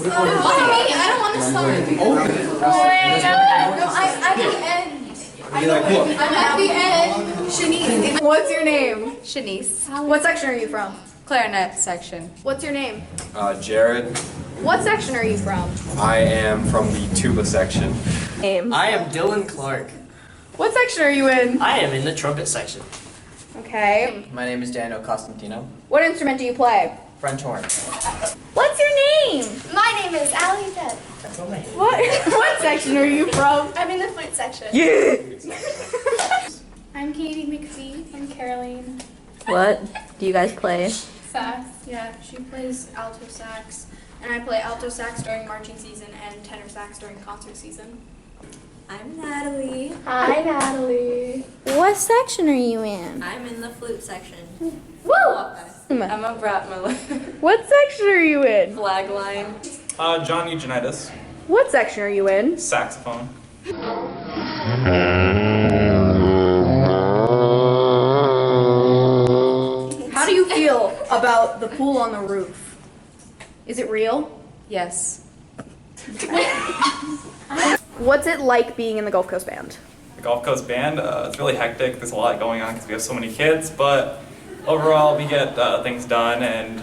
I don't want to start. No, I'm the end. I'm at the end. Shanice. What's your name? Shanice. What section are you from? Clarinet section. What's your name? Jared. What section are you from? I am from the tuba section. I am Dylan Clark. What section are you in? I am in the trumpet section. Okay. My name is Daniel Costantino. What instrument do you play? French horn. What's your name? My name is Allie. What section are you from? I'm in the flute section. Yeah. I'm Kaitie McPhee from Caroline. What do you guys play? Sax. Yeah, she plays alto sax, and I play alto sax during marching season and tenor sax during concert season. I'm Natalie. Hi, Natalie. What section are you in? I'm in the flute section. Woo! I'm a brat Miller. What section are you in? Flag line. John Eugenides, What section are you in? saxophone. How do you feel about the pool on the roof? Is it real? Yes. What's it like being in the Gulf Coast Band? The Gulf Coast Band, it's really hectic. There's a lot going on because we have so many kids, but overall we get things done and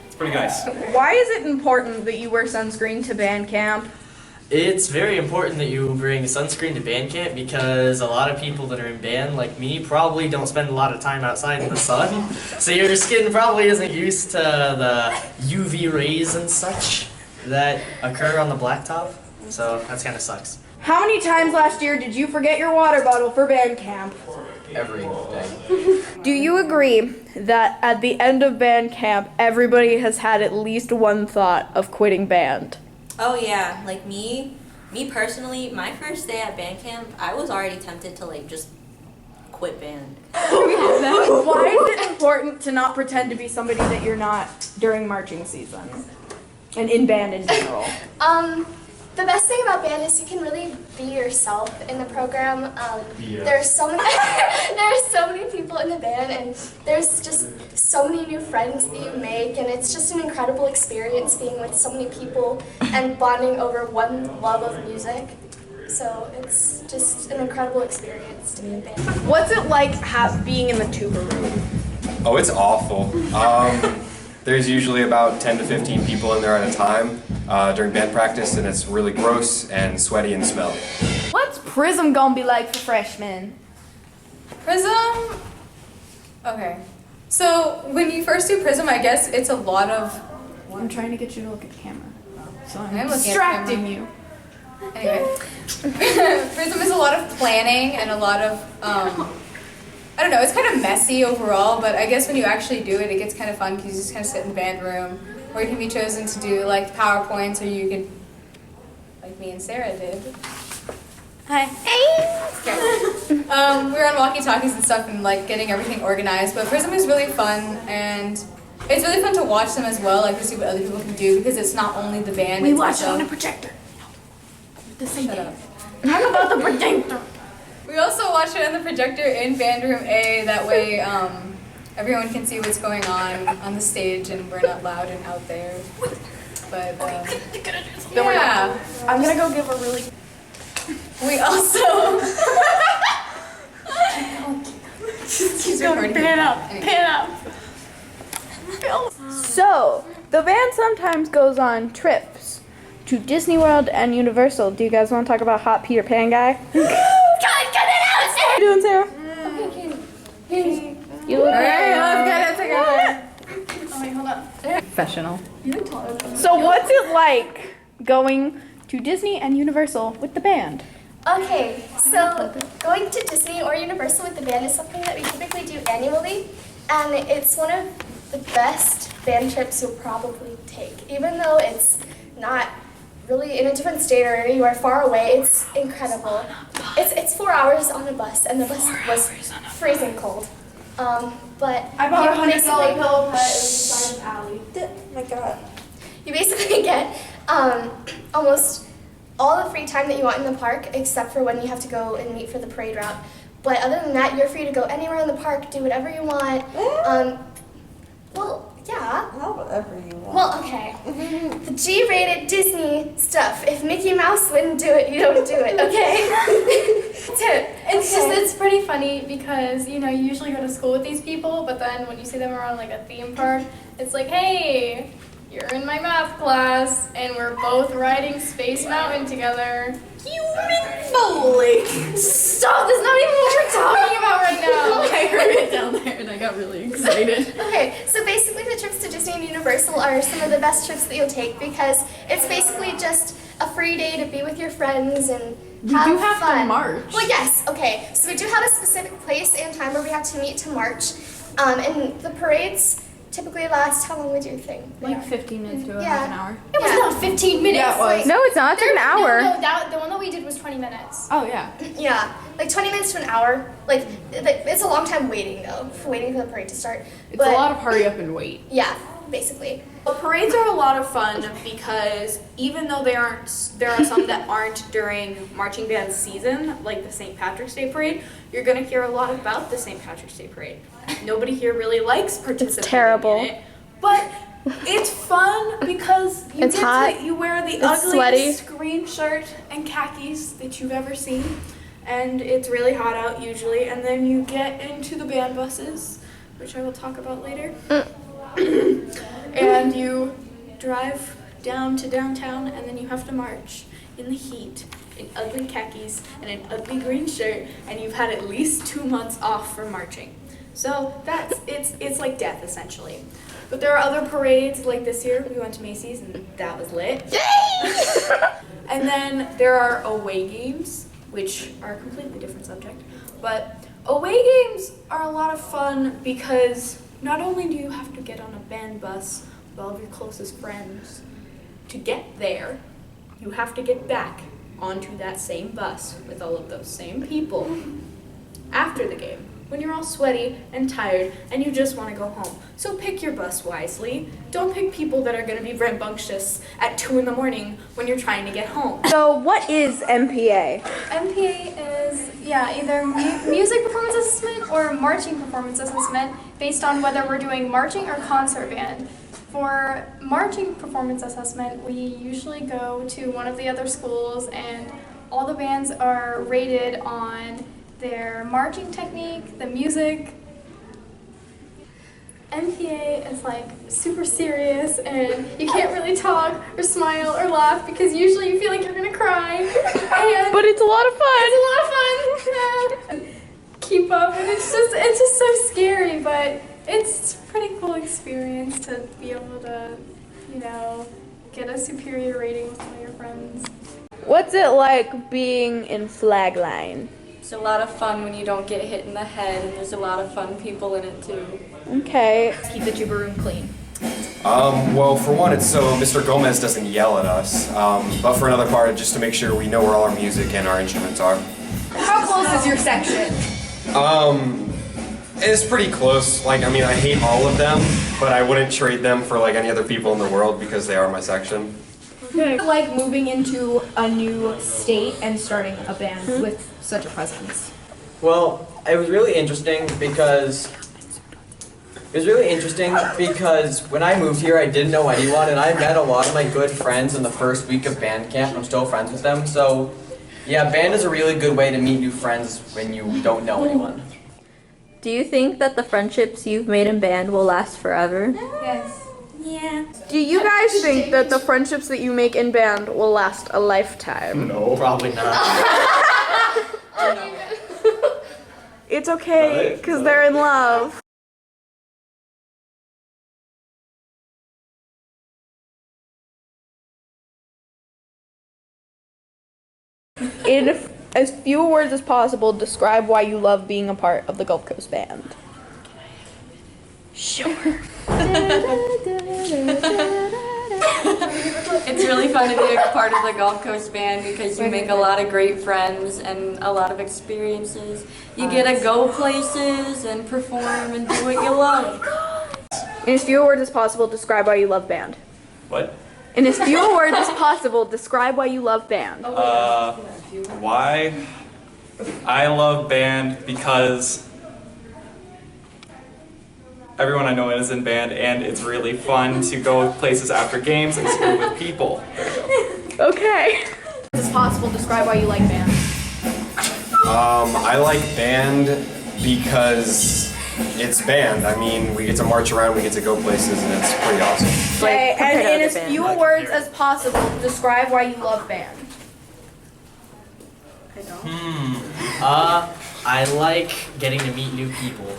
it's pretty nice. Why is it important that you wear sunscreen to band camp? It's very important that you bring sunscreen to band camp because a lot of people that are in band, like me, probably don't spend a lot of time outside in the sun. So your skin probably isn't used to the UV rays and such that occur on the blacktop. So that kind of sucks. How many times last year did you forget your water bottle for band camp? Every day. Do you agree that at the end of band camp, everybody has had at least one thought of quitting band? Oh yeah, like me personally, my first day at band camp, I was already tempted to like just quit band. Why is it important to not pretend to be somebody that you're not during marching season? And in band in general? The best thing about band is you can really be yourself in the program. There are so many people in the band, and there's just so many new friends that you make, and it's just an incredible experience being with so many people and bonding over one love of music. So it's just an incredible experience to be in band. What's it like being in the tuba room? Oh, it's awful. There's usually about 10 to 15 people in there at a time during band practice, and it's really gross and sweaty and smell. What's Prism gonna be like for freshmen? Prism. Okay. So when you first do Prism, I guess it's a lot of. I'm trying to get you to look at the camera. So I'm looking at the distracting you. Anyway, Prism is a lot of planning and a lot of. I don't know, it's kind of messy overall, but I guess when you actually do it, it gets kind of fun because you just kind of sit in the band room, or you can be chosen to do like PowerPoints, or you can, like me and Sara did. Hi. Okay. We were on walkie-talkies and stuff and like getting everything organized, but Prism is really fun, and it's really fun to watch them as well, like to see what other people can do, because it's not only the band. We it's watch it also... on a projector. The same Shut up. Talk about the projector. We also watch it on the projector in band room A, that way everyone can see what's going on the stage and we're not loud and out there. But yeah. I'm gonna go give a really... We also... She's going to pan up. So, the band sometimes goes on trips to Disney World and Universal. Do you guys want to talk about Hot Peter Pan guy? How you doing, Sara? Okay, You look let's get it together. Oh wait, hold up. Professional. So what's it like going to Disney and Universal with the band? Okay, so going to Disney or Universal with the band is something that we typically do annually, and it's one of the best band trips you'll probably take. Even though it's not really in a different state or you are far away, it's incredible. It's 4 hours on a bus, and the bus was freezing cold. But I bought a $100 basically- pillow pet. It was the size of Allie. Oh my god. You basically get almost all the free time that you want in the park, except for when you have to go and meet for the parade route. But other than that, you're free to go anywhere in the park, do whatever you want. Well, yeah. whatever you want. Well, okay. The G-rated Disney stuff. If Mickey Mouse wouldn't do it, you don't do it, okay? That's it. It's pretty funny because, you usually go to school with these people, but then when you see them around like a theme park, it's like, hey, you're in my math class, and we're both riding Space Mountain together. Human bowling. Stop! That's not even what we're talking about right now. I heard it down there and I got really excited. Okay, so basically the trips to Disney and Universal are some of the best trips that you'll take because it's basically just a free day to be with your friends and have You do have fun. to march. Well, yes, okay. So we do have a specific place and time where we have to meet to march. And the parades typically last, how long would you think? Like 15 minutes to a Yeah. half an hour. It was not 15 minutes. Yeah, it was. Like, No, it's not. It's like an hour. No, the one that we did was 20 minutes. Oh, yeah. yeah, like 20 minutes to an hour. Like, it's a long time waiting though, for waiting for the parade to start. It's a lot of hurry up and wait. Yeah, basically. Well, parades are a lot of fun because even though there are some that aren't during marching band season, like the St. Patrick's Day parade, you're going to hear a lot about the St. Patrick's Day parade. Nobody here really likes participating terrible. in it, but it's fun because It's hot. you wear the It's ugliest green shirt and khakis that you've ever seen, and it's really hot out usually, and then you get into the band buses, which I will talk about later. And you drive down to downtown, and then you have to march in the heat in ugly khakis and an ugly green shirt, and you've had at least 2 months off from marching. So it's like death essentially. But there are other parades, like this year we went to Macy's and that was lit. And then there are away games, which are a completely different subject. But away games are a lot of fun because not only do you have to get on a band bus with all of your closest friends to get there, you have to get back onto that same bus with all of those same people after the game, when you're all sweaty and tired and you just want to go home. So pick your bus wisely. Don't pick people that are going to be rambunctious at 2 in the morning when you're trying to get home. So what is MPA? MPA is, either music performance assessment or marching performance assessment based on whether we're doing marching or concert band. For marching performance assessment, we usually go to one of the other schools and all the bands are rated on their marching technique, the music. MPA is like super serious and you can't really talk or smile or laugh because usually you feel like you're gonna cry. But it's a lot of fun. It's a lot of fun. Keep up, and it's just so scary, but it's a pretty cool experience to be able to, get a superior rating with all your friends. What's it like being in flag line? It's a lot of fun when you don't get hit in the head, and there's a lot of fun people in it too. Okay. Keep the tuba room clean. Well, for one, it's so Mr. Gomez doesn't yell at us. But for another part, just to make sure we know where all our music and our instruments are. How close is your section? It's pretty close. I hate all of them, but I wouldn't trade them for any other people in the world because they are my section. Like moving into a new state and starting a band with such a presence. Well, it was really interesting because when I moved here, I didn't know anyone, and I met a lot of my good friends in the first week of band camp. I'm still friends with them, so yeah, band is a really good way to meet new friends when you don't know anyone. Do you think that the friendships you've made in band will last forever? Yes. Yeah. Do you guys think that the friendships that you make in band will last a lifetime? No, probably not. It's okay, because they're in love. In as few words as possible, describe why you love being a part of the Gulf Coast Band. Sure. It's really fun to be a part of the Gulf Coast Band because you make a lot of great friends and a lot of experiences. You get to go places and perform and do what you love. In as few words as possible, describe why you love band. What? In as few words as possible, describe why you love band. Why? I love band because everyone I know is in band, and it's really fun to go places after games and screw with people. Okay. As possible, describe why you like band. I like band because it's band. I mean, we get to march around, we get to go places, and it's pretty awesome. Okay, Like, compared and to in other as bands. few words as possible, describe why you love band. I like getting to meet new people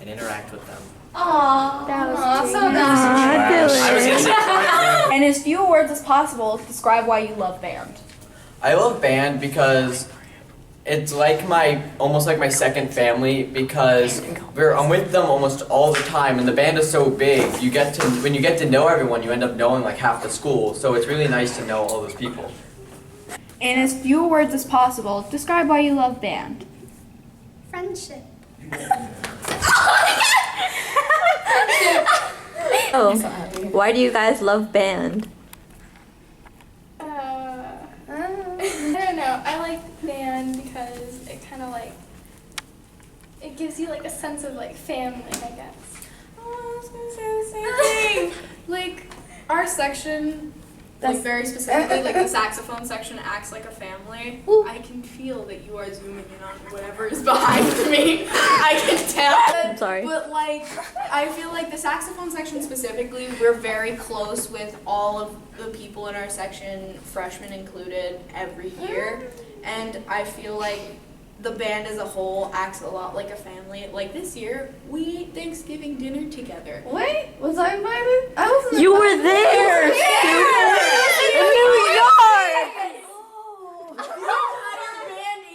and interact with them. Aww, so nice. I was gonna say And as few words as possible, describe why you love band. I love band because it's like almost like my second family, because I'm with them almost all the time, and the band is so big. When you get to know everyone, you end up knowing like half the school. So it's really nice to know all those people. In as few words as possible, describe why you love band. Friendship. Oh, why do you guys love band? I don't know. I like band because it kind of like, it gives you like a sense of like family, I guess. Oh, I was gonna say the same thing. Like, our section, like very specifically, like the saxophone section acts like a family. Ooh. I can feel that you are zooming in on whatever is behind me. I can tell. I'm sorry. But like, I feel like the saxophone section specifically, we're very close with all of the people in our section, freshmen included, every year. And I feel like the band as a whole acts a lot like a family. Like this year, we ate Thanksgiving dinner together. Wait, was I invited? I wasn't You invited. were there, stupid! In New York!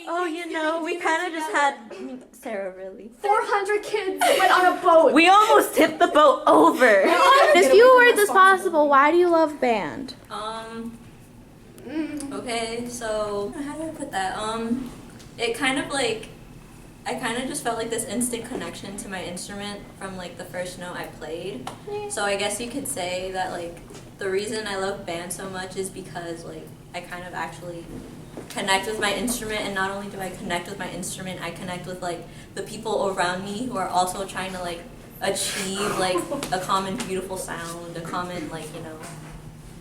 Oh, you know, we kind of just had Sara, really. 400 kids went on a boat. We almost tipped the boat over. As few words as possible, why do you love band? Okay, so how do I put that? It kind of like, I kind of just felt like this instant connection to my instrument from like the first note I played. So I guess you could say that like the reason I love band so much is because like I kind of actually connect with my instrument, and not only do I connect with my instrument, I connect with like the people around me who are also trying to like achieve like a common beautiful sound, a common like, you know,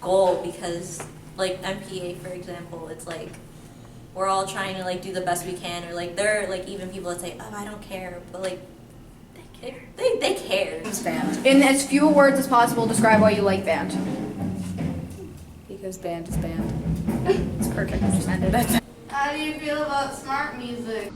goal, because like MPA for example, it's like we're all trying to like do the best we can, or like there are like even people that say, oh, I don't care, but like they care. Band. In as few words as possible, describe why you like band. Because band is band. It's perfect. Just ended it. How do you feel about smart music?